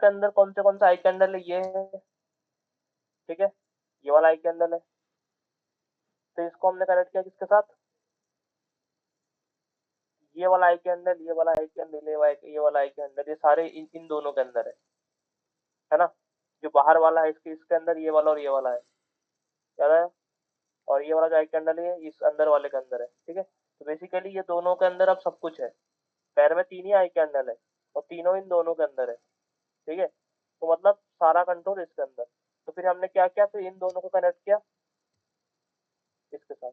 के अंदर कौन सा आई कैंडल है, ये है, ठीक है, ये वाला आई कैंडल है। तो इसको हमने कनेक्ट किया किसके साथ, ये वाला आई कैंडल, ये वाला आई कैंडल, ये वाला आई कैंडल, ये सारे इन दोनों के अंदर है ना। जो बाहर वाला है इसके अंदर ये वाला और ये वाला है, याद है। और ये वाला जो आई कैंडल है इस अंदर वाले के अंदर है, ठीक है। तो बेसिकली ये दोनों के अंदर अब सब कुछ है। पैर में 3 ही आई कैंडल है और तीनों इन दोनों के अंदर है, ठीक है। तो मतलब सारा कंट्रोल इसके अंदर। तो फिर हमने क्या किया, फिर इन दोनों को कनेक्ट किया इसके साथ,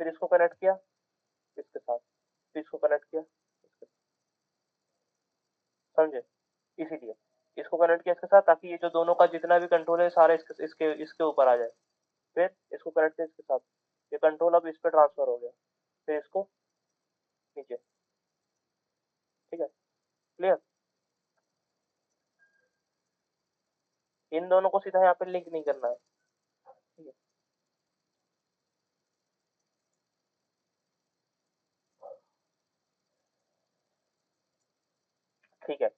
फिर इसको कनेक्ट किया इसके साथ, फिर इसको कनेक्ट किया इसके साथ, समझे। इसीलिए इसको कनेक्ट किया इसके साथ ताकि ये जो दोनों का जितना भी कंट्रोल है सारा इसके इसके इसके ऊपर आ जाए। फिर इसको कनेक्ट किया इसके साथ, ये कंट्रोल अब इस पे ट्रांसफर हो गया, फिर इसको नीचे, ठीक है, क्लियर। इन दोनों को सीधा यहाँ पे लिंक नहीं करना है, ठीक है। ठीक है।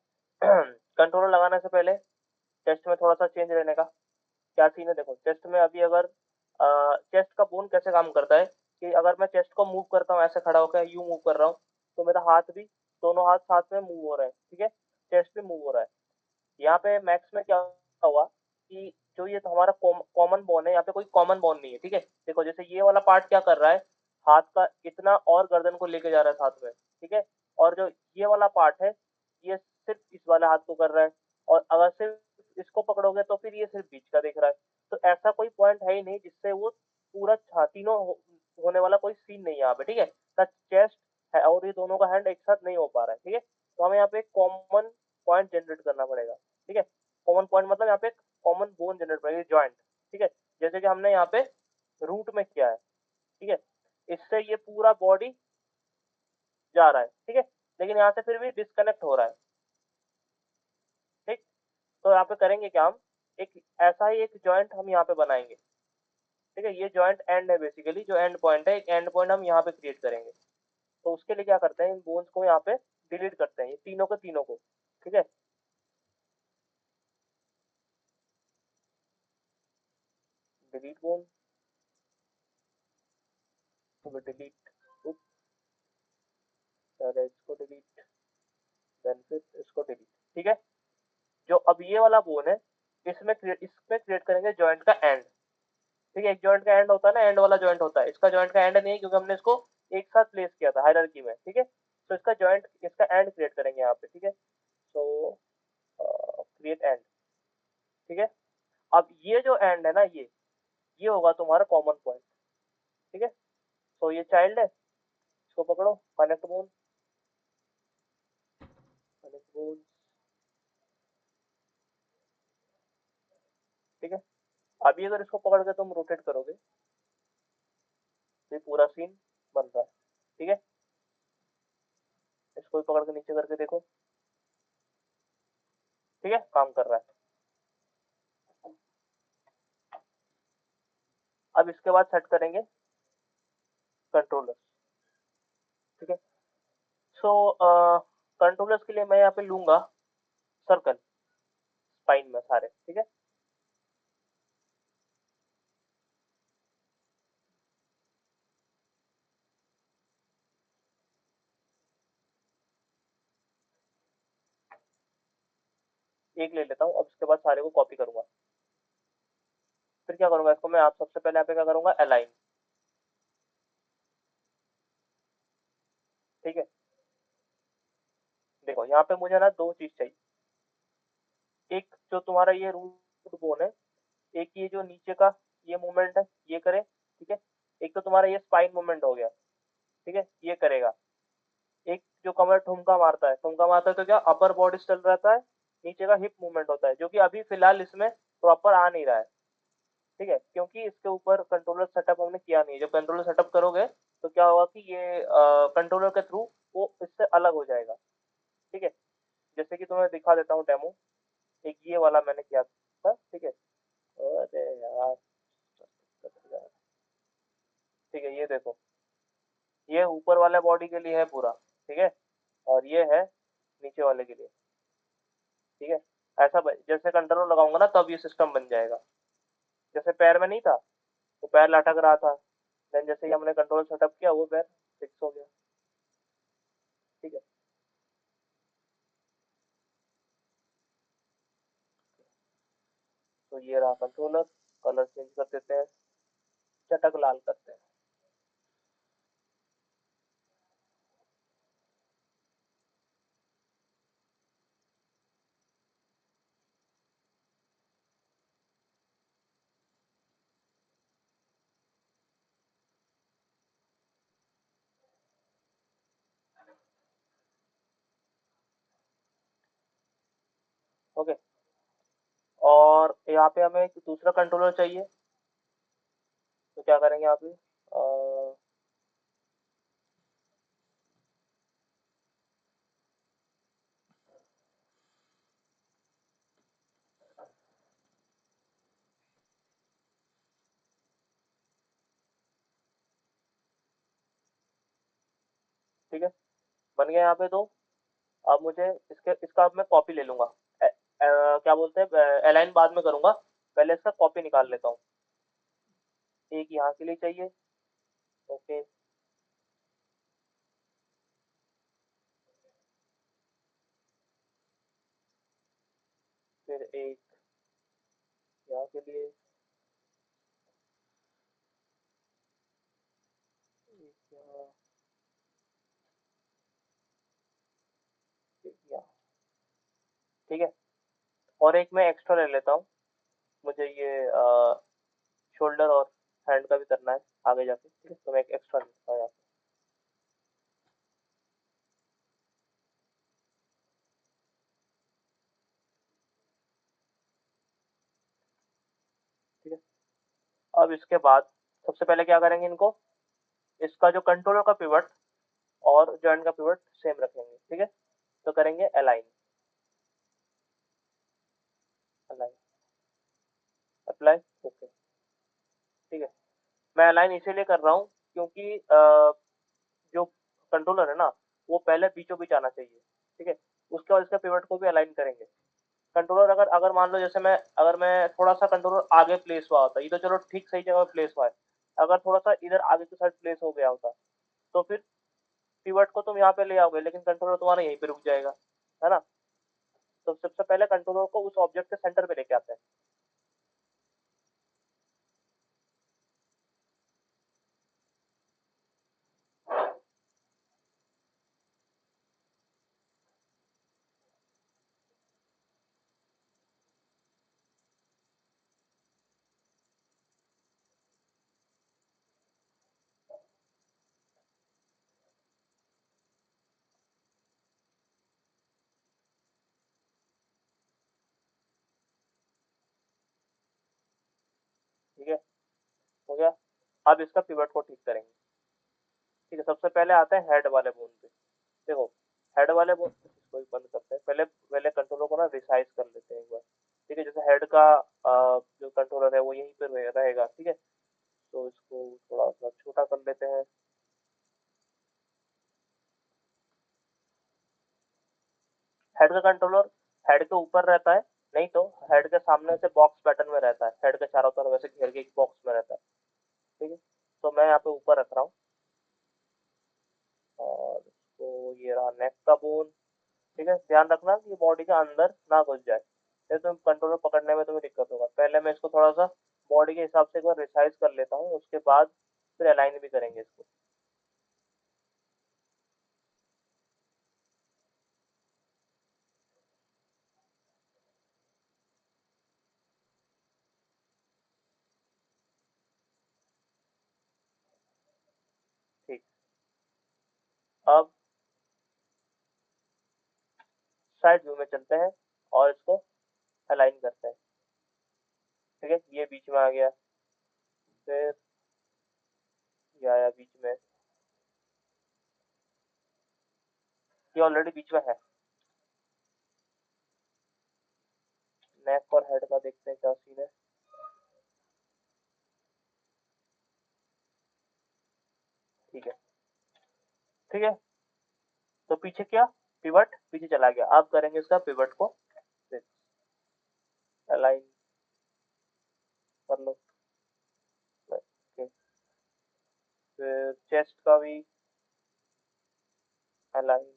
कंट्रोलर लगाने से पहले चेस्ट में थोड़ा सा चेंज रहने का क्या सीन है, देखो चेस्ट में अभी अगर चेस्ट का बोन कैसे काम करता है कि अगर मैं चेस्ट को मूव करता हूँ, ऐसे खड़ा होकर यू मूव कर रहा हूँ, तो मेरा हाथ भी, दोनों हाथ साथ में मूव हो रहे हैं, ठीक है, चेस्ट भी मूव हो रहा है। यहाँ पे मैक्स में क्या हुआ कि जो ये तो हमारा कॉमन बोन है, यहाँ पे कोई कॉमन बोन नहीं है, ठीक है। देखो जैसे ये वाला पार्ट क्या कर रहा है, हाथ का इतना और गर्दन को लेके जा रहा है साथ में, ठीक है। और जो ये वाला पार्ट है ये सिर्फ इस वाले हाथ को कर रहा है, और अगर सिर्फ इसको पकड़ोगे तो फिर ये सिर्फ बीच का दिख रहा है। तो ऐसा कोई पॉइंट है ही नहीं जिससे वो पूरा तीनों होने वाला कोई सीन नहीं है यहाँ पे, ठीक है। चेस्ट है और ये दोनों का हैंड एक साथ नहीं हो पा रहा है, ठीक है। तो हमें यहाँ पे एक कॉमन पॉइंट जनरेट करना पड़ेगा, ठीक है। कॉमन पॉइंट मतलब यहाँ पे कॉमन बोन जनरेट करेंगे, जॉइंट, ठीक है। जैसे कि हमने यहाँ पे रूट में किया है, ठीक है। इससे ये पूरा बॉडी जा रहा है, ठीक है, लेकिन यहाँ से फिर भी डिस्कनेक्ट हो रहा है, ठीक। तो यहाँ पे करेंगे क्या हम, एक ऐसा ही एक जॉइंट हम यहाँ पे बनाएंगे, ठीक है। ये जॉइंट एंड है, बेसिकली जो एंड पॉइंट है, एक एंड पॉइंट हम यहाँ पे क्रिएट करेंगे। तो उसके लिए क्या करते हैं, इन बोन्स को यहाँ पे डिलीट करते हैं, ये तीनों के तीनों को, ठीक है। डिलीट बोन, तो डिलीट, पहले इसको डिलीट, देन फिर इसको डिलीट, ठीक है। जो अब ये वाला बोन है इसमें क्रिएट करेंगे जॉइंट का एंड, ठीक है। एक जॉइंट का एंड होता है ना, एंड वाला जॉइंट होता है, इसका जॉइंट का एंड नहीं है क्योंकि हमने इसको एक साथ प्लेस किया था हायरार्की में, ठीक है। तो इसका जॉइंट, इसका एंड क्रिएट करेंगे यहाँ पे, ठीक है। सो क्रिएट एंड, ठीक है। अब ये जो एंड है ना, ये होगा तुम्हारा कॉमन पॉइंट, ठीक है। तो ये चाइल्ड है, इसको पकड़ो, कनेक्ट बोन, कनेक्ट बोन, ठीक है। अभी अगर इसको पकड़ के तुम रोटेट करोगे तो ये पूरा सीन बन रहा है, ठीक है। इसको भी पकड़ के नीचे करके देखो, ठीक है, काम कर रहा है। अब इसके बाद सेट करेंगे कंट्रोलर, ठीक है। सो कंट्रोलर्स के लिए मैं यहाँ पे लूंगा सर्कल, स्पाइन में सारे, ठीक है। एक ले लेता हूँ, अब इसके बाद सारे को कॉपी करूंगा। फिर क्या करूंगा, इसको मैं आप सबसे पहले यहाँ पे क्या करूंगा, अलाइन, ठीक है। देखो यहाँ पे मुझे ना दो चीज चाहिए, एक जो तुम्हारा ये रूट बोन है, एक ये जो नीचे का ये मूवमेंट है ये करे, ठीक है। एक तो तुम्हारा ये स्पाइन मूवमेंट हो गया, ठीक है, ये करेगा। एक जो कमर ठुमका मारता है तो क्या अपर बॉडी चल रहता है, नीचे का हिप मूवमेंट होता है, जो कि अभी फिलहाल इसमें प्रॉपर आ नहीं रहा है, ठीक है, क्योंकि इसके ऊपर कंट्रोलर सेटअप हमने किया नहीं है। जब कंट्रोलर सेटअप करोगे तो क्या होगा कि ये कंट्रोलर के थ्रू वो इससे अलग हो जाएगा, ठीक है। जैसे कि तुम्हें दिखा देता हूँ डेमो, एक ये वाला मैंने किया था, ठीक है। अरे यार, ठीक है, ये देखो, ये ऊपर वाले बॉडी के लिए है पूरा, ठीक है, और ये है नीचे वाले के लिए, ठीक है। ऐसा जैसे कंट्रोलर लगाऊंगा ना तब ये सिस्टम बन जाएगा। जैसे पैर में नहीं था, तो पैर लटक रहा था, देन जैसे ही हमने कंट्रोल सेटअप किया वो पैर फिक्स हो गया। ठीक है। तो ये रहा कंट्रोलर। कलर चेंज कर देते हैं, चटक लाल करते हैं। ओके। और यहाँ पे हमें एक दूसरा कंट्रोलर चाहिए, तो क्या करेंगे यहाँ पे ठीक है, बन गया यहाँ पे दो। अब मुझे इसका अब मैं कॉपी ले लूंगा। क्या बोलते हैं, अलाइन बाद में करूंगा, पहले इसका कॉपी निकाल लेता हूँ। एक यहाँ के लिए चाहिए। ओके। फिर एक यहाँ के लिए, एक यहाँ, एक यहाँ। ठीक है। और एक मैं एक्स्ट्रा ले लेता हूँ, मुझे ये शोल्डर और हैंड का भी करना है आगे जाके। ठीक है, तो मैं एक एक्स्ट्रा लेता हूँ यहाँ पे। ठीक है। अब इसके बाद सबसे पहले क्या करेंगे इनको, इसका जो कंट्रोलर का पिवट और जॉइंट का पिवट सेम रखेंगे। ठीक है, तो करेंगे अलाइन। Align, apply. ओके। ठीक है। मैं अलाइन इसीलिए कर रहा हूँ क्योंकि जो कंट्रोलर है ना, वो पहले बीचों बीच आना चाहिए। ठीक है, उसके बाद इसका पिवट को भी अलाइन करेंगे। कंट्रोलर अगर अगर मान लो जैसे मैं, अगर मैं थोड़ा सा कंट्रोलर आगे प्लेस हुआ होता, ये तो चलो ठीक सही जगह प्लेस हुआ है, अगर थोड़ा सा इधर आगे की साइड प्लेस हो गया होता, तो फिर पिवट को तुम यहाँ पे ले आओगे लेकिन कंट्रोलर तुम्हारा यहीं पे रुक जाएगा, है ना। तो सबसे पहले कंट्रोलर को उस ऑब्जेक्ट के सेंटर पे लेके आते हैं। ठीक है, हो गया। अब इसका पिवट को ठीक करेंगे। ठीक है, सबसे पहले आते हैं हेड वाले बोन पे। देखो, हेड वाले बोन इसको भी बंद करते हैं पहले, पहले कंट्रोलर को ना रिसाइज कर लेते हैं एक बार। ठीक है, जैसे हेड का जो कंट्रोलर है वो यहीं पे रहेगा। ठीक है, तो इसको थोड़ा सा छोटा कर लेते हैं। हेड का कंट्रोलर हेड के ऊपर रहता है, नहीं तो हेड के सामने से बॉक्स पैटर्न में रहता है, हेड के चारों तरफ वैसे घेर के एक बॉक्स में रहता है। ठीक है, तो मैं यहाँ पे ऊपर रख रहा हूँ। और तो ये रहा नेक का बोन। ठीक है, ध्यान रखना कि बॉडी के अंदर ना घुस जाए, फिर तुम कंट्रोलर पकड़ने में तुम्हें दिक्कत होगा। पहले मैं इसको थोड़ा सा बॉडी के हिसाब से एक बार रिसाइज कर लेता हूँ, उसके बाद फिर अलाइन भी करेंगे इसको। ठीक। अब साइड व्यू में चलते हैं और इसको अलाइन करते हैं। ठीक है, ये बीच में आ गया, फिर ये आया बीच में, ये ऑलरेडी बीच में है। नेक और हेड का देखते हैं क्या सीन है। ठीक है। ठीक है, तो पीछे क्या, पिवट पीछे चला गया, अब करेंगे इसका पिवट को फिक्स। अलाइन कर लो। ओके, फिर चेस्ट का भी अलाइन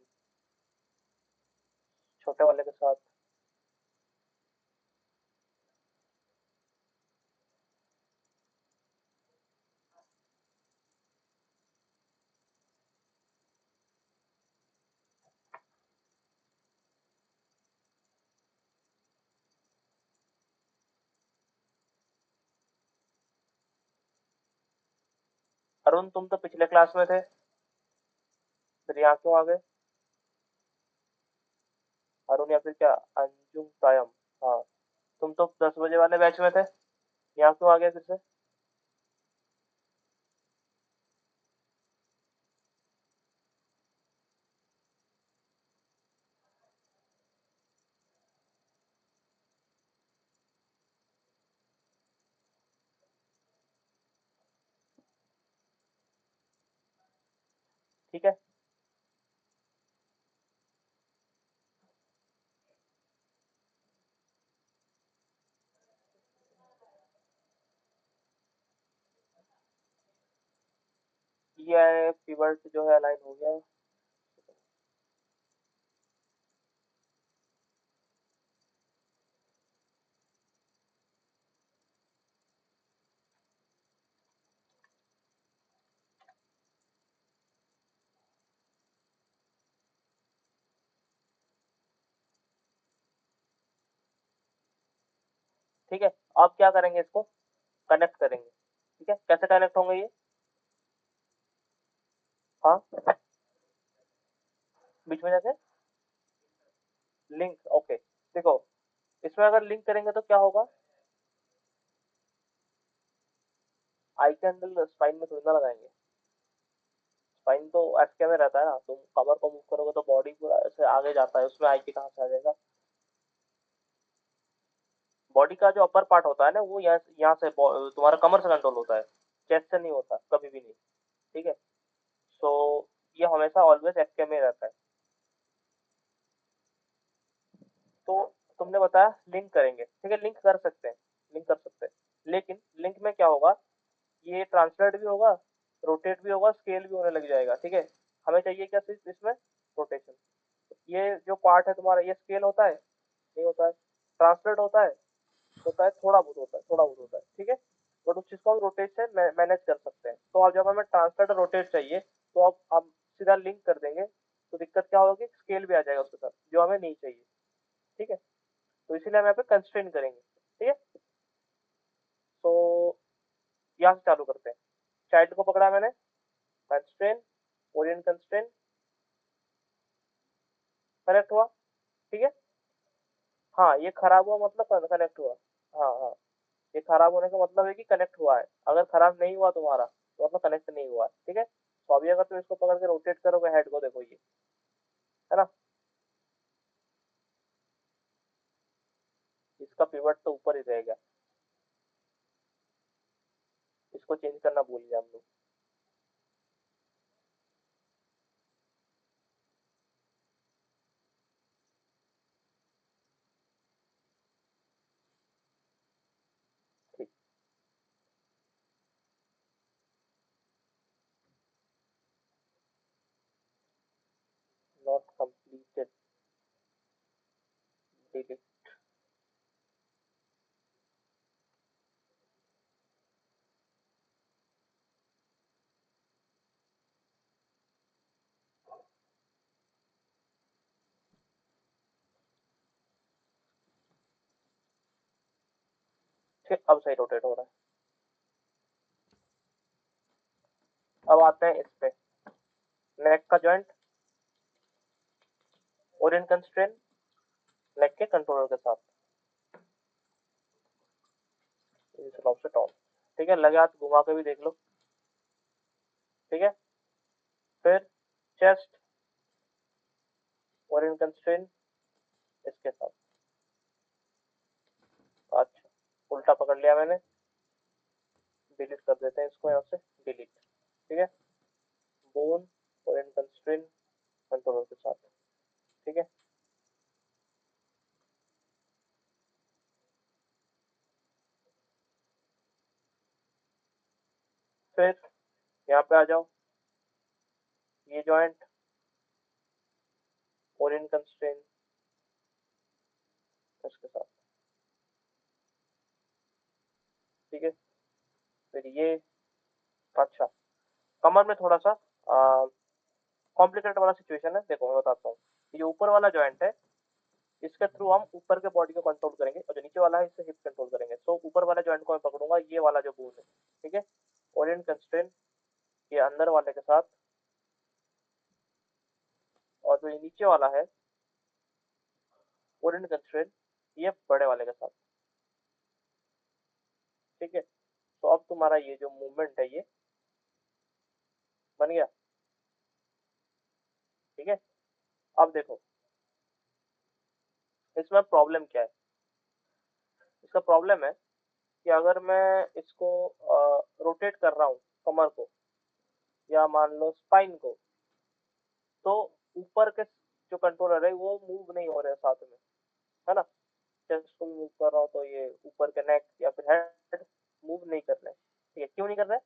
छोटे वाले के साथ। अरुण तुम तो पिछले क्लास में थे, फिर यहाँ क्यों आ गए? अरुण या फिर क्या अंजुम तायम? हाँ, तुम तो 10 बजे वाले बैच में थे, यहाँ क्यों आ गए फिर से? ठीक है, ये पीवर्ट जो है अलाइन हो गया है। ठीक है, अब क्या करेंगे, इसको कनेक्ट करेंगे। ठीक है, कैसे कनेक्ट होंगे ये? हाँ, बीच में जाके लिंक। ओके, देखो, इसमें अगर लिंक करेंगे तो क्या होगा? आई कैंडल स्पाइन में थोड़ी ना लगाएंगे, स्पाइन तो एफके में रहता है ना, तुम कमर को मूव करोगे तो बॉडी पूरा ऐसे आगे जाता है, उसमें आई के कहाँ से आ जाएगा? बॉडी का जो अपर पार्ट होता है ना, वो यहाँ यहाँ से तुम्हारा कमर से कंट्रोल होता है, चेस्ट से नहीं होता कभी भी नहीं। ठीक है, सो ये हमेशा ऑलवेज एफके में रहता है। तो तुमने बताया लिंक करेंगे, ठीक है, लिंक कर सकते हैं, लिंक कर सकते हैं, लेकिन लिंक में क्या होगा, ये ट्रांसलेट भी होगा, रोटेट भी होगा, स्केल भी होने लग जाएगा। ठीक है, हमें चाहिए क्या सिर्फ इसमें? रोटेशन। ये जो पार्ट है तुम्हारा, ये स्केल होता है? नहीं होता है। ट्रांसलेट होता है, थोड़ा बहुत होता है, थोड़ा बहुत होता है। ठीक है, बट उस चीज को हम रोटेशन मैनेज कर सकते हैं। तो अब जब हमें ट्रांसलेट और रोटेट चाहिए, तो अब हम सीधा लिंक कर देंगे, तो दिक्कत क्या होगी, स्केल भी आ जाएगा उसके साथ, जो हमें नहीं चाहिए। ठीक है, तो इसीलिए हम यहाँ पे कंस्ट्रेन करेंगे। ठीक है, तो यहाँ से चालू करते हैं। चाइल्ड को पकड़ा मैंने, कंस्ट्रेन, ओरिएंट कंस्ट्रेन, कनेक्ट हुआ। ठीक है, हाँ, ये खराब हुआ मतलब कनेक्ट हुआ। हाँ हाँ, ये खराब होने का मतलब है कि कनेक्ट हुआ है, अगर खराब नहीं हुआ तुम्हारा तो मतलब कनेक्ट नहीं हुआ है। ठीक है, तो अभी अगर तुम इसको पकड़ के रोटेट करोगे हेड को, देखो ये, है ना, इसका पिवट तो ऊपर ही रहेगा, इसको चेंज करना भूल गए हम लोग। ठीक, नॉट कंप्लीटेड, डिलीट। ठीक, अब सही रोटेट हो रहा है। अब आते हैं इस पे, नेक का जॉइंट, ओरिएंट कंस्ट्रेन, नेक के कंट्रोलर के साथ, से टॉप। ठीक है, लगे हाथ घुमा के भी देख लो। ठीक है, फिर चेस्ट, ओरिएंट कंस्ट्रेन इसके साथ। अच्छा, उल्टा पकड़ लिया मैंने, डिलीट कर देते हैं इसको यहाँ से, डिलीट। ठीक है, बोन, ओरिएंट कंस्ट्रेन, कंट्रोलर के साथ। ठीक है, फिर यहाँ पे आ जाओ, ये जॉइंट ओरिएंट कंस्ट्रेंट इसके साथ, ठीक है। फिर ये, अच्छा, कमर में थोड़ा सा कॉम्प्लिकेटेड वाला सिचुएशन है, देखो मैं बताता हूँ। ये जो ऊपर वाला जॉइंट है, इसके थ्रू हम ऊपर के बॉडी को कंट्रोल करेंगे, और जो नीचे वाला है इससे हिप कंट्रोल करेंगे। तो ऊपर वाले जॉइंट को मैं पकड़ूंगा, ये वाला जो बोन है, ठीक है, ओरिएंट कंस्ट्रेंट ये अंदर वाले के साथ, और जो ये नीचे वाला है ओरिएंट कंस्ट्रेंट ये बड़े वाले के साथ, ठीक है। तो अब तुम्हारा ये जो मूवमेंट है ये बन गया, ठीक है। अब देखो इसमें प्रॉब्लम क्या है, इसका प्रॉब्लम है कि अगर मैं इसको रोटेट कर रहा हूँ कमर को, या मान लो स्पाइन को, तो ऊपर के जो कंट्रोलर है वो मूव नहीं हो रहे साथ में, है ना। चेस्ट को भी मूव कर रहा हूँ तो ये ऊपर के नेक या फिर हेड मूव नहीं कर रहे, ठीक है। क्यों नहीं कर रहे?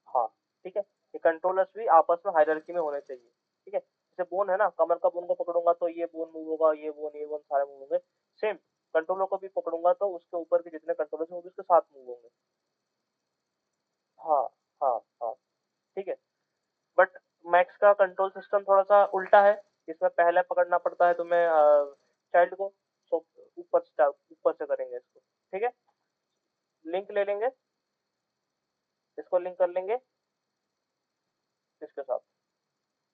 हाँ, ठीक है। ये कंट्रोलर्स भी आपस में हायरार्की में होने चाहिए, ठीक है। जैसे बोन है ना, कमर का बोन को पकड़ूंगा तो ये बोन मूव होगा, ये बोन सारे मूव होंगे। सेम कंट्रोलर को भी पकड़ूंगा तो उसके ऊपर के जितने कंट्रोलर्स हैं वो भी उसके साथ मूव होंगे। हाँ, हाँ, हाँ, ठीक है। बट मैक्स का कंट्रोल सिस्टम थोड़ा सा उल्टा है, इसमें पहले पकड़ना पड़ता है तुम्हें चाइल्ड को। तो ऊपर से करेंगे इसको, ठीक है। लिंक ले लेंगे, इसको लिंक कर लेंगे इसके साथ,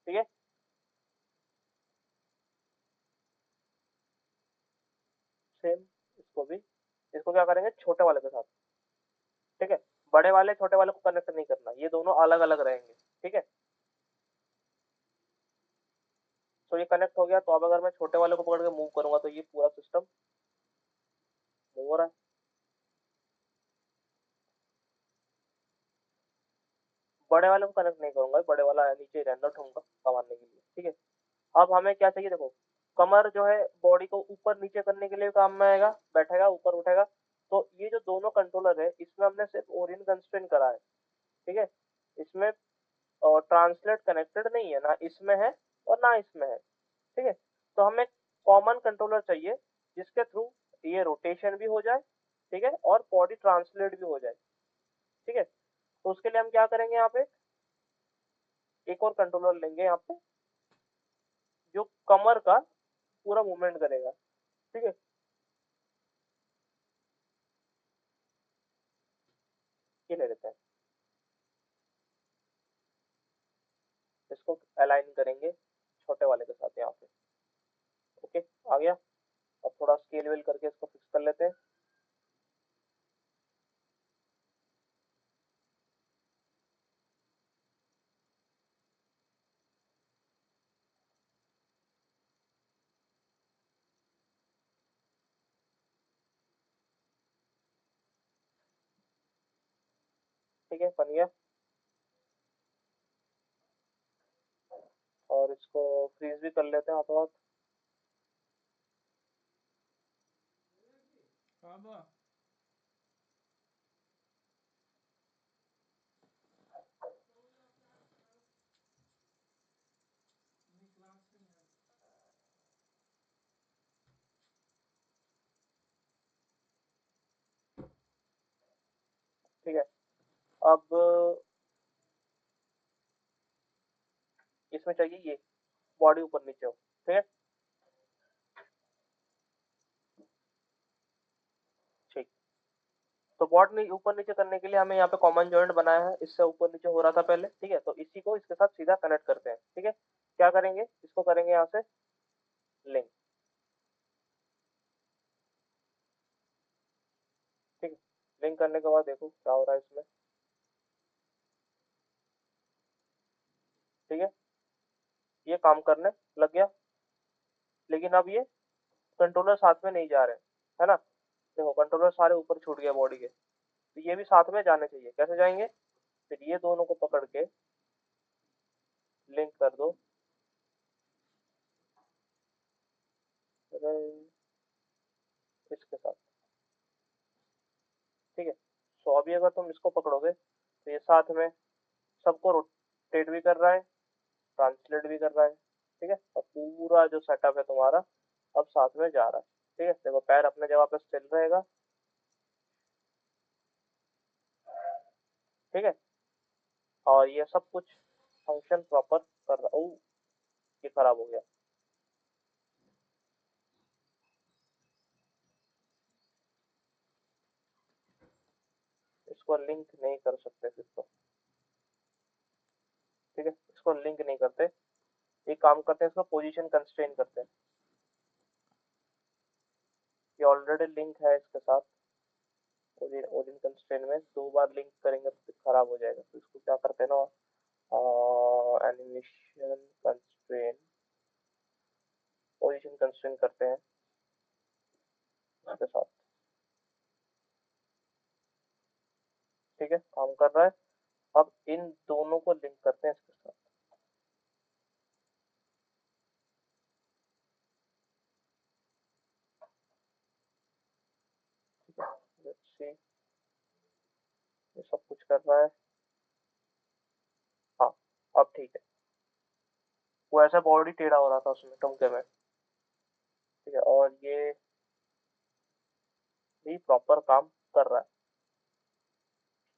ठीक है। सेम इसको भी, इसको क्या करेंगे छोटे वाले के साथ, ठीक है। बड़े वाले छोटे वाले को कनेक्ट नहीं करना, ये दोनों अलग अलग रहेंगे, ठीक है। तो ये कनेक्ट हो गया, तो अब अगर मैं छोटे वाले को पकड़ के मूव करूंगा तो ये पूरा सिस्टम मूव हो रहा है। बड़े वाले को कनेक्ट नहीं करूंगा, बड़े वाला नीचे ही रहना ठूंगा संभालने के लिए, ठीक है। अब हमें क्या चाहिए, देखो कमर जो है बॉडी को ऊपर नीचे करने के लिए काम में आएगा, बैठेगा ऊपर उठेगा। तो ये जो दोनों कंट्रोलर है इसमें हमने सिर्फ ओरियन कंस्ट्रेंट करा है, ठीक है। इसमें ट्रांसलेट कनेक्टेड नहीं है, ना इसमें है और ना इसमें है, ठीक है। तो हमें कॉमन कंट्रोलर चाहिए जिसके थ्रू ये रोटेशन भी हो जाए, ठीक है, और बॉडी ट्रांसलेट भी हो जाए, ठीक है। तो उसके लिए हम क्या करेंगे, यहाँ पे एक और कंट्रोलर लेंगे यहाँ पे, जो कमर का पूरा मूवमेंट करेगा, ठीक है। ये ले लेते हैं, इसको अलाइन करेंगे छोटे वाले के साथ यहाँ पे, ओके। आ गया। अब थोड़ा स्केल वेल करके इसको फिक्स कर लेते हैं, ठीक है, बन गया। और इसको फ्रीज भी कर लेते हैं हाथों हाथ, ठीक है। अब इसमें चाहिए ये बॉडी ऊपर नीचे हो, ठीक है, ठीक। तो बॉडी ऊपर नीचे करने के लिए हमें यहाँ पे कॉमन जॉइंट बनाया है, इससे ऊपर नीचे हो रहा था पहले, ठीक है। तो इसी को इसके साथ सीधा कनेक्ट करते हैं, ठीक है। क्या करेंगे, इसको करेंगे यहाँ से लिंक, ठीक है। लिंक करने के बाद देखो क्या हो रहा है इसमें, ठीक है। ये काम करने लग गया, लेकिन अब ये कंट्रोलर साथ में नहीं जा रहे, है ना। देखो कंट्रोलर सारे ऊपर छूट गया बॉडी के, तो ये भी साथ में जाने चाहिए, कैसे जाएंगे? फिर ये दोनों को पकड़ के लिंक कर दो, अरे, इसके साथ, ठीक है। सो अभी अगर तुम इसको पकड़ोगे तो ये साथ में सबको रोटेट भी कर रहा है, ट्रांसलेट भी कर रहा है, ठीक है। और पूरा जो सेटअप है तुम्हारा अब साथ में जा रहा है, ठीक है। देखो पैर अपने जगह पे स्टिल रहेगा, ठीक है। और ये सब कुछ फंक्शन प्रॉपर कर रहा। ओ, ये खराब हो गया। इसको लिंक नहीं कर सकते फिर तो, ठीक है। इसको लिंक नहीं करते, एक काम करते हैं, इसको पोजीशन कंस्ट्रेन करते हैं। ये ऑलरेडी लिंक है इसके साथ, ओरिजिन कंस्ट्रेन में 2 बार लिंक करेंगे तो फिर खराब हो जाएगा। तो इसको क्या करते हैं ना, एनिमेशन कंस्ट्रेन, पोजीशन कंस्ट्रेन करते हैं इसके साथ, ठीक है। काम कर रहा है। अब इन दोनों को लिंक करते हैं इसके साथ, ठीक है। लेट्स सी, ये सब कुछ कर रहा है। हाँ, अब ठीक है। वो ऐसा बॉडी टेढ़ा हो रहा था उसमें टुमके में, ठीक है। और ये भी प्रॉपर काम कर रहा है,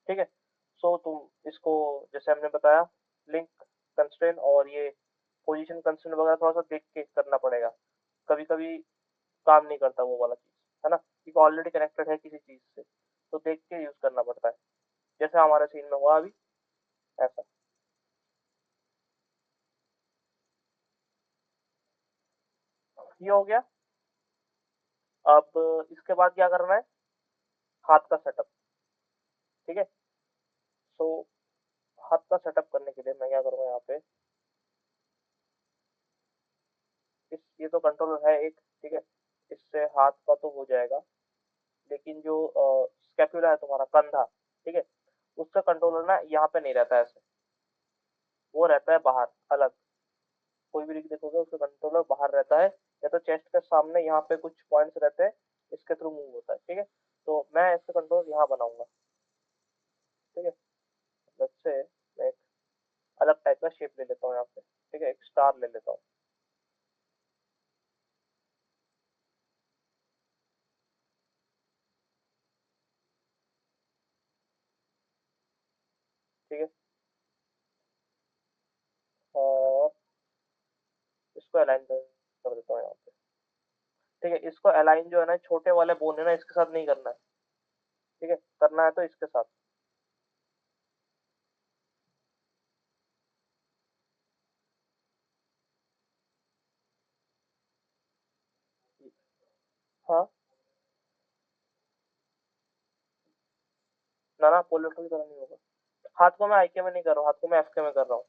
ठीक है। सो तुम इसको, जैसे हमने बताया, लिंक कंस्ट्रेन और ये पोजीशन कंस्ट्रेन वगैरह थोड़ा सा देख के करना पड़ेगा। कभी कभी काम नहीं करता वो वाला चीज, है ना, क्योंकि ऑलरेडी कनेक्टेड है किसी चीज से, तो देख के यूज करना पड़ता है, जैसे हमारे सीन में हुआ अभी ऐसा। ये हो गया। अब इसके बाद क्या करना है, हाथ का सेटअप, ठीक है। सो हाथ का सेटअप करने के लिए मैं क्या करूंगा यहाँ पे, इस ये तो कंट्रोलर है एक, ठीक है। इससे हाथ का तो हो जाएगा, लेकिन जो स्कैपुला है तुम्हारा कंधा, ठीक है, उसका कंट्रोलर ना यहाँ पे नहीं रहता है ऐसे, वो रहता है बाहर अलग। कोई भी rig देखोगे उसका कंट्रोलर बाहर रहता है, या तो चेस्ट के सामने यहाँ पे कुछ पॉइंट्स रहते हैं, इसके थ्रू मूव होता है, ठीक है। तो मैं इसका कंट्रोलर यहाँ बनाऊंगा, ठीक है। जैसे से मैं एक अलग टाइप का शेप ले लेता हूँ यहाँ पे, ठीक है, एक स्टार ले लेता हूँ, ठीक है। और इसको अलाइन कर देता हूँ यहाँ पे, ठीक है। इसको अलाइन जो है ना, छोटे वाले बोन है ना, इसके साथ नहीं करना है, ठीक है। करना है तो इसके साथ। हाँ, ना ना, पोलिटर की तरह नहीं होगा। हाथ को मैं आईके में नहीं कर रहा हूँ, हाथ को मैं एफके में कर रहा हूँ।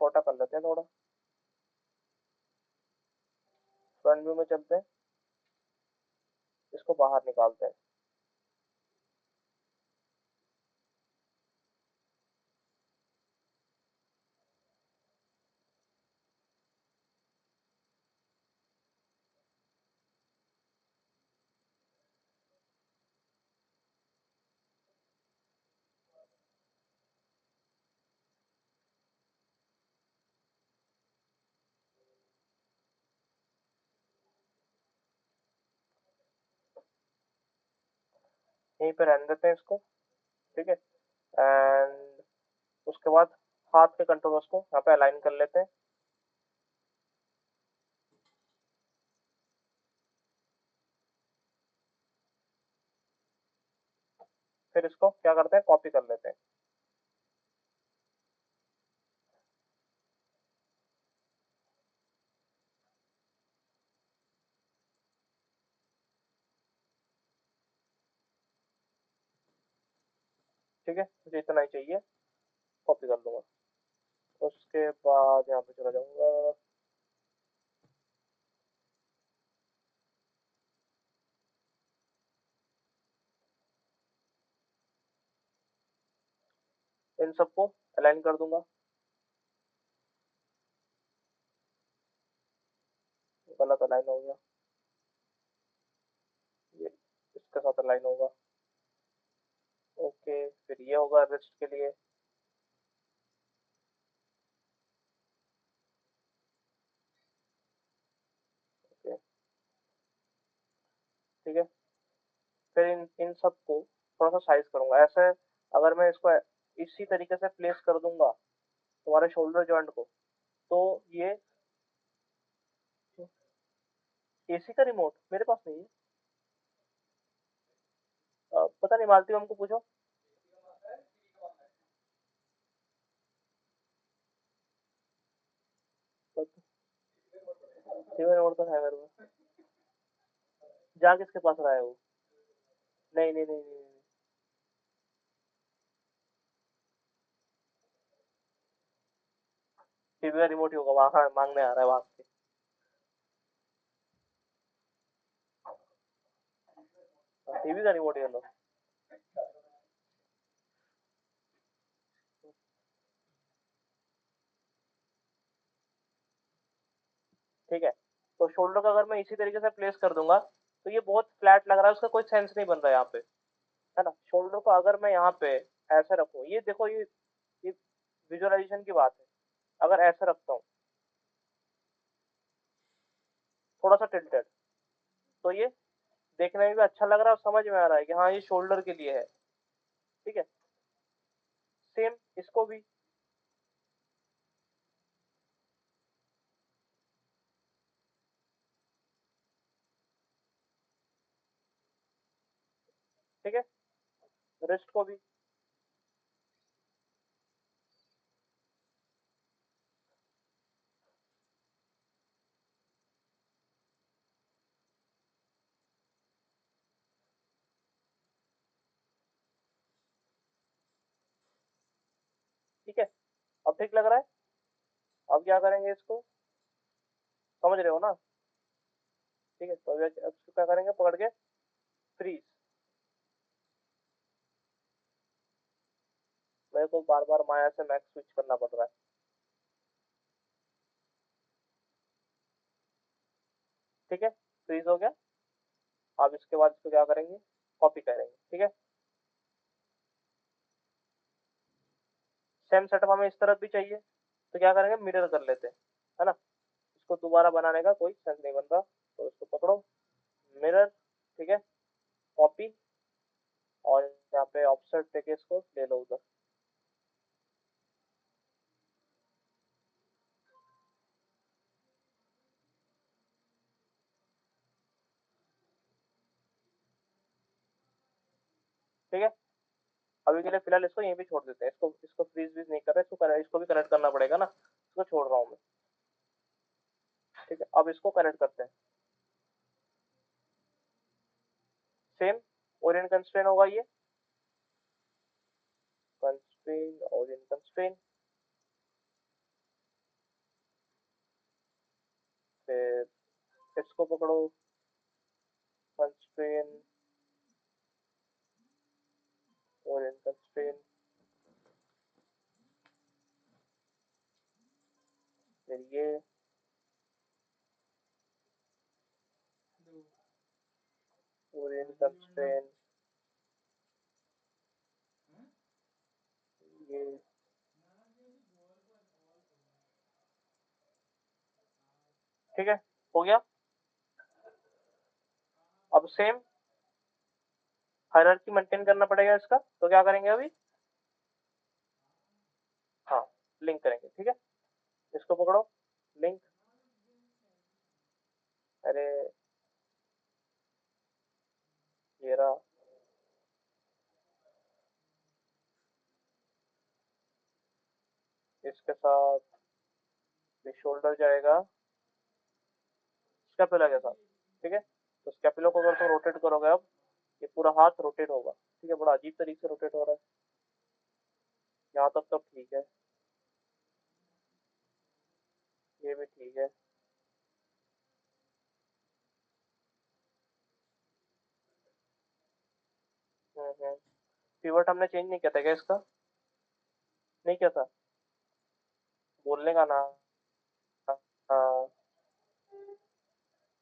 छोटा कर लेते हैं थोड़ा, फ्रंट व्यू में चलते हैं, इसको बाहर निकालते हैं। यहीं पे रहने देते हैं इसको, ठीक है। एंड उसके बाद हाथ के कंट्रोलर्स को यहाँ पे अलाइन कर लेते हैं। फिर इसको क्या करते हैं, कॉपी कर लेते हैं, ठीक है। मुझे इतना ही चाहिए, कॉपी कर लूंगा। उसके बाद यहाँ पे चला जाऊंगा, इन सबको अलाइन कर दूंगा, गलत अलाइन हो गया, ये इसके साथ अलाइन होगा। ओके, फिर ये होगा रिस्ट के लिए। ओके, ठीक है। फिर इन इन सबको थोड़ा सा साइज करूंगा ऐसे। अगर मैं इसको इसी तरीके से प्लेस कर दूंगा तुम्हारे शोल्डर जॉइंट को, तो ये एसी का रिमोट मेरे पास नहीं है। पता नहीं, मालती हमको पूछो। टीवी रिमोट तो है मेरे पास। जा किसके पास रहा है वो? नहीं नहीं नहीं नहीं, टीवी का रिमोट ही होगा, वहां हाँ, मांगने आ रहा है वहां से। टीवी का रिमोट ये लो। ठीक है, तो शोल्डर का अगर मैं इसी तरीके से प्लेस कर दूंगा तो ये बहुत फ्लैट लग रहा है, उसका कोई सेंस नहीं बन रहा है यहाँ पे, है ना। शोल्डर को अगर मैं यहाँ पे ऐसे रखूँ, ये देखो, ये विजुअलाइजेशन की बात है। अगर ऐसे रखता हूँ थोड़ा सा टिल्टेड, तो ये देखने में भी अच्छा लग रहा है और समझ में आ रहा है कि हाँ ये शोल्डर के लिए है। ठीक है, सेम इसको भी। ठीक है, रिस्ट को भी। ठीक है, अब ठीक लग रहा है। अब क्या करेंगे इसको, समझ रहे हो ना। ठीक है, तो अब इसको क्या करेंगे, पकड़ के फ्रीज। मेरे को बार बार माया से मैक्स स्विच करना पड़ रहा है। ठीक है, फ्रीज हो गया। अब इसके बाद इसको क्या करेंगे, कॉपी करेंगे। ठीक है, सेम सेटअप हमें इस तरफ भी चाहिए, तो क्या करेंगे, मिरर कर लेते हैं, है ना। इसको दोबारा बनाने का कोई सेंस नहीं बन रहा, तो इसको पकड़ो, मिरर। ठीक है, कॉपी, और यहाँ पे ऑफसेट देके इसको ले लो उधर। ठीक है, अभी के लिए फिलहाल इसको यहीं पे छोड़ देते हैं, इसको इसको फ्रीज व्रीज नहीं कर रहे, इसको भी कनेक्ट करना पड़ेगा ना, इसको छोड़ रहा हूँ मैं। ठीक है, अब इसको कनेक्ट करते हैं। सेम ओरिएंट कंस्ट्रेन होगा ये, कंस्ट्रेन ओरिएंट कंस्ट्रेन। फिर इसको पकड़ो, कंस्ट्रेन ओरिएंट कंस्ट्रेन। फिर ये ओरिएंट कंस्ट्रेन, ये। ठीक है, हो गया। अब सेम हायरार्की मेंटेन करना पड़ेगा इसका, तो क्या करेंगे अभी, हाँ, लिंक करेंगे। ठीक है, इसको पकड़ो, लिंक। अरे, ये रहा, इसके साथ भी शोल्डर जाएगा स्कैपुला के साथ। ठीक है, तो स्कैपुला को अगर तुम रोटेट करोगे अब, ये पूरा हाथ रोटेट होगा। ठीक है, बड़ा अजीब तरीके से रोटेट हो रहा है। यहाँ तक तो ठीक है, ये भी ठीक है। हम्म। पिवट हमने चेंज नहीं किया था क्या इसका? नहीं किया था, बोलने का ना। हाँ,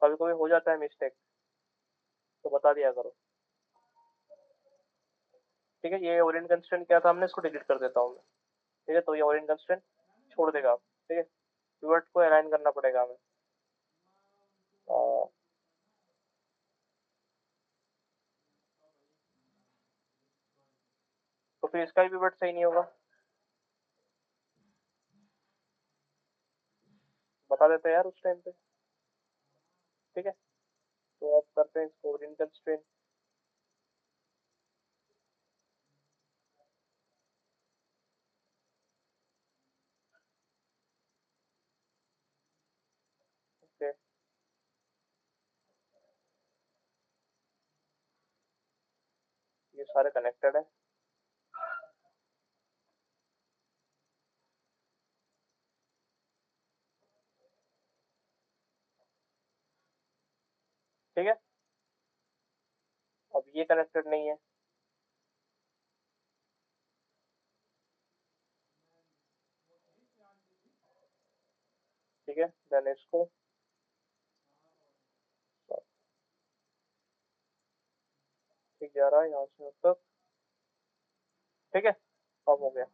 कभी कभी हो जाता है मिस्टेक, तो बता दिया करो। ठीक है, ये ओरिएंट कंस्ट्रेंट क्या था, हमने इसको डिलीट कर देता हूँ मैं। ठीक है, तो ये ओरिएंट कंस्ट्रेंट छोड़ देगा आप। ठीक है, पिवट को अलाइन करना पड़ेगा हमें। अ, तो फिर इसका भी पिवट सही नहीं होगा, बता देते हैं यार उस टाइम पे। ठीक है, तो अब करते हैं इसको ओरिएंट कंस्ट्रेंट। ओके, ये सारे कनेक्टेड है। ठीक है, अब ये कनेक्टेड नहीं है। ठीक है, देन इसको ठीक जा रहा है यहाँ से अब तक। ठीक है, अब हो गया।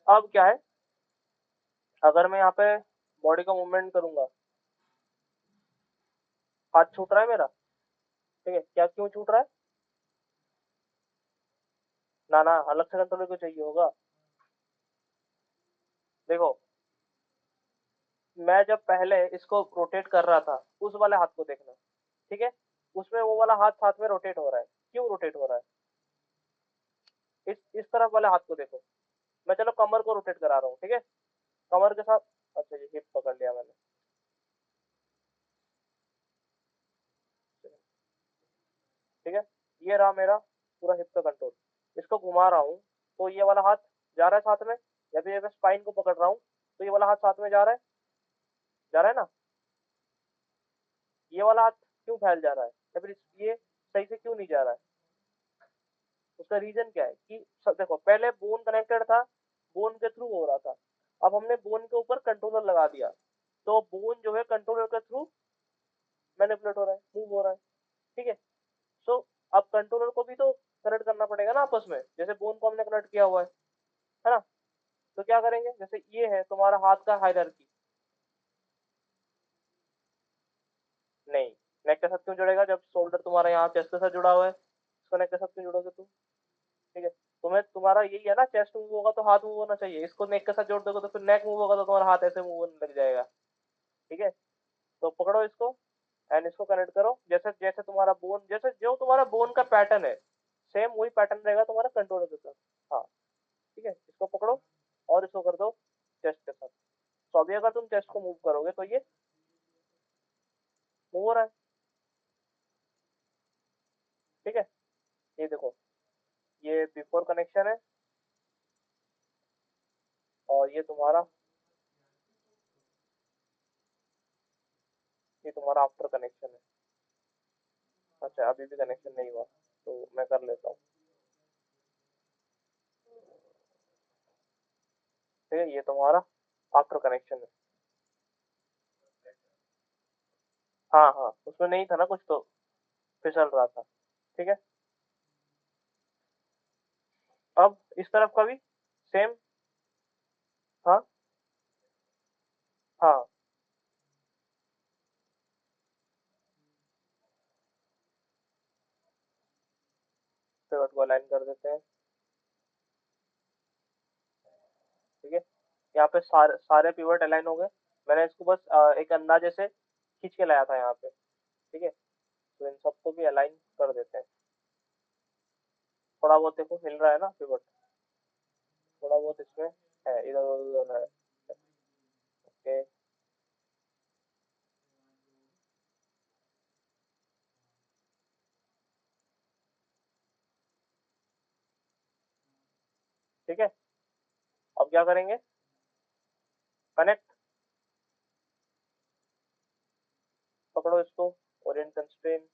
अब क्या है, अगर मैं यहाँ पे बॉडी का मूवमेंट करूंगा, हाथ छूट रहा है मेरा। ठीक है, क्या क्यों छूट रहा है? ना ना, अलग से कंट्रोलर को चाहिए होगा। देखो, मैं जब पहले इसको रोटेट कर रहा था, उस वाले हाथ को देखना। ठीक है, उसमें वो वाला हाथ साथ में रोटेट हो रहा है। क्यों रोटेट हो रहा है? इस तरफ वाले हाथ को देखो। मैं चलो कमर को रोटेट करा रहा हूँ। ठीक है, कमर के साथ, अच्छा ये हिप पकड़ लिया मैंने। ठीक है, ये रहा मेरा पूरा हिप का कंट्रोल। इसको घुमा रहा हूँ, तो ये वाला हाथ जा रहा है साथ में। या फिर मैं स्पाइन को पकड़ रहा हूँ, तो ये वाला हाथ साथ में जा रहा है। जा रहा है ना? ये वाला हाथ क्यों फैल जा रहा है, या फिर ये सही से क्यों नहीं जा रहा है? उसका रीजन क्या है कि देखो, पहले बोन कनेक्टेड था, बोन के थ्रू हो रहा था। अब हमने बोन के ऊपर कंट्रोलर लगा दिया, तो बोन जो है कंट्रोलर के थ्रू मैनिपुलेट हो रहा है, मूव हो रहा है। ठीक है, सो अब कंट्रोलर को भी तो कनेक्ट करना पड़ेगा ना आपस में, जैसे बोन को हमने कनेक्ट किया हुआ है ना? तो क्या करेंगे, जैसे ये है तुम्हारा हाथ का हायरार्की। नहीं, नेक के साथ क्यों जुड़ेगा जब शोल्डर तुम्हारा यहाँ चेस्ट के साथ जुड़ा हुआ है? इसको नेक के साथ क्यों जुड़ोगे तुम? ठीक है, तुम्हें तुम्हारा यही है ना, चेस्ट मूव होगा तो हाथ मूव होना चाहिए। इसको नेक के साथ जोड़ दोगे तो फिर नेक मूव होगा तो तुम्हारा हाथ ऐसे मूव होने लग जाएगा। ठीक है, तो पकड़ो इसको एंड इसको कनेक्ट करो, जैसे जैसे तुम्हारा बोन, जैसे जो तुम्हारा बोन का पैटर्न है, सेम वही पैटर्न रहेगा तुम्हारा कंट्रोलर के साथ। हाँ, ठीक है, इसको पकड़ो और इसको कर दो चेस्ट के साथ। तो अभी अगर तुम चेस्ट को मूव करोगे तो ये मूव हो रहा है। ठीक है, ये देखो, ये बिफोर कनेक्शन है, और ये तुम्हारा आफ्टर कनेक्शन है। अच्छा, अभी भी कनेक्शन नहीं हुआ, तो मैं कर लेता हूँ। ठीक है, ये तुम्हारा आफ्टर कनेक्शन है। हाँ हाँ, उसमें नहीं था ना कुछ, तो फिसल रहा था। ठीक है, अब इस तरफ का भी सेम। हाँ हाँ, पिवट को अलाइन कर देते हैं। ठीक है, यहाँ पे सारे सारे पिवट अलाइन हो गए। मैंने इसको बस एक अंदाजे से खींच के लाया था यहाँ पे। ठीक है, तो इन सबको भी अलाइन कर देते हैं। थोड़ा बहुत देखो हिल रहा है ना पिवट, थोड़ा बहुत इसमें है, इधर उधर है। ओके, ठीक है, अब क्या करेंगे, कनेक्ट, पकड़ो इसको, ओरिएंट कंस्ट्रेन।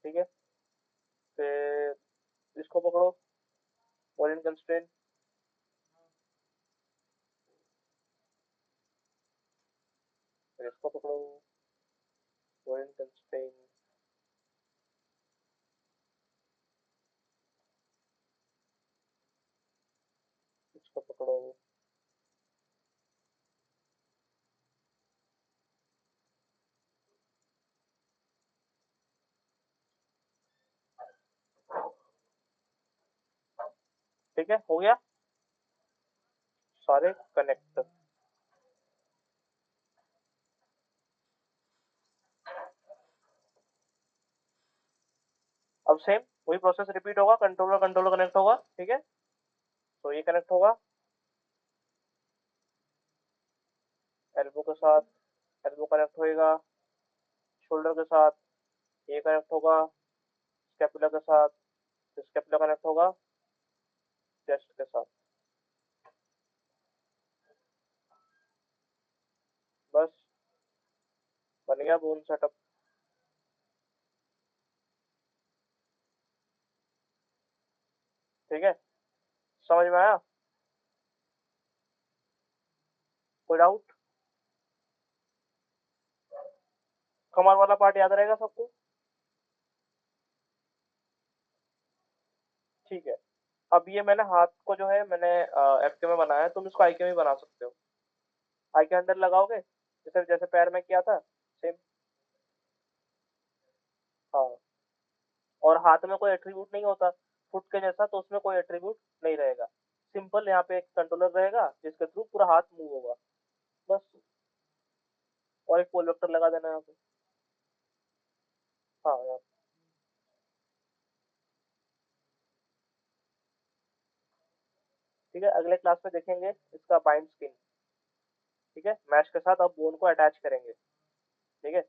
ठीक है, फिर इसको पकड़ो, वॉल्यूम कंस्ट्रेंट, इसको पकड़ो, वॉल्यूम कंस्ट्रेंट, इसको पकड़ो। ठीक है, हो गया सारे कनेक्ट। अब सेम वही प्रोसेस रिपीट होगा, कंट्रोलर कंट्रोलर कनेक्ट होगा। ठीक है, तो ये कनेक्ट होगा एल्बो के साथ, एल्बो कनेक्ट होएगा शोल्डर के साथ, ये कनेक्ट होगा स्कैपुला के साथ, स्कैपुला कनेक्ट होगा चेस्ट के साथ। बस बन गया बोन सेटअप। ठीक है, समझ में आया? कोई डाउट? कमर वाला पार्ट याद रहेगा सबको? ठीक है, अब ये मैंने हाथ को जो है मैंने एफ के में बनाया है, तुम इसको आई के में बना सकते हो। आई के अंदर लगाओगे जैसे जैसे पैर में किया था सेम। हाँ, और हाथ में कोई एट्रीब्यूट नहीं होता फुट के जैसा, तो उसमें कोई एट्रीब्यूट नहीं रहेगा। सिंपल यहाँ पे एक कंट्रोलर रहेगा जिसके थ्रू पूरा हाथ मूव होगा, बस। और एक पोल वेक्टर लगा देना यहाँ पे। हाँ यहाँ पे। ठीक है, अगले क्लास में देखेंगे इसका बाइंड स्किन। ठीक है, मैश के साथ अब बोन को अटैच करेंगे। ठीक है,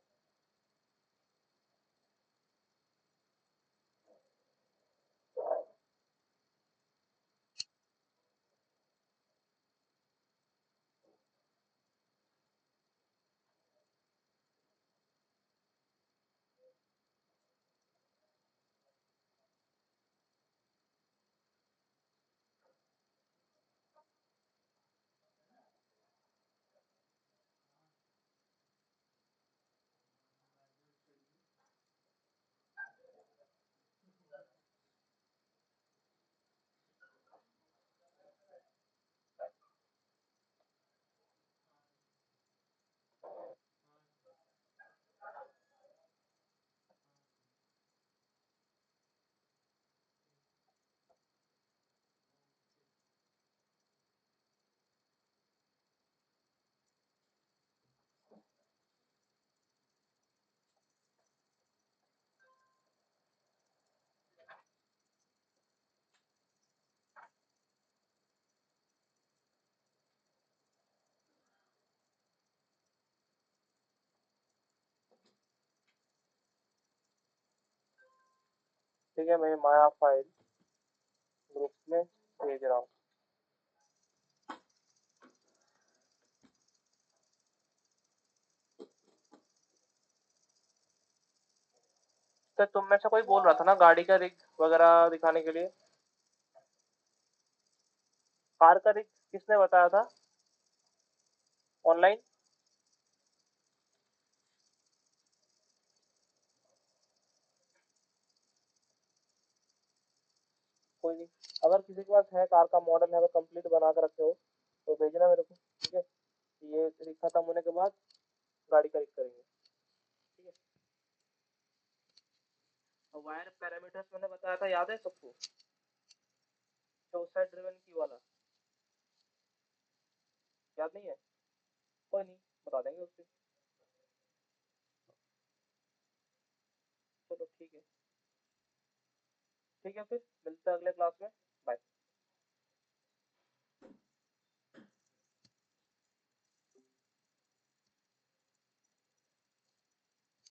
ठीक है, मैं माया फाइल ग्रुप में भेज रहा हूँ। तो तुम में से कोई बोल रहा था ना गाड़ी का रिग वगैरह दिखाने के लिए? कार का रिग किसने बताया था ऑनलाइन? कोई नहीं, अगर किसी के पास है कार का मॉडल है, अगर कंप्लीट बना कर रखे हो तो भेजना मेरे को। ठीक है, ये रिग खत्म होने के बाद गाड़ी का रिग करेंगे। ठीक है, और वायर पैरामीटर्स मैंने बताया था, याद है सबको? जो उस साइड ड्रिवन की वाला, याद नहीं है? कोई नहीं, बता देंगे उससे। चलो ठीक है। ठीक है, फिर मिलते हैं अगले क्लास में। बाय।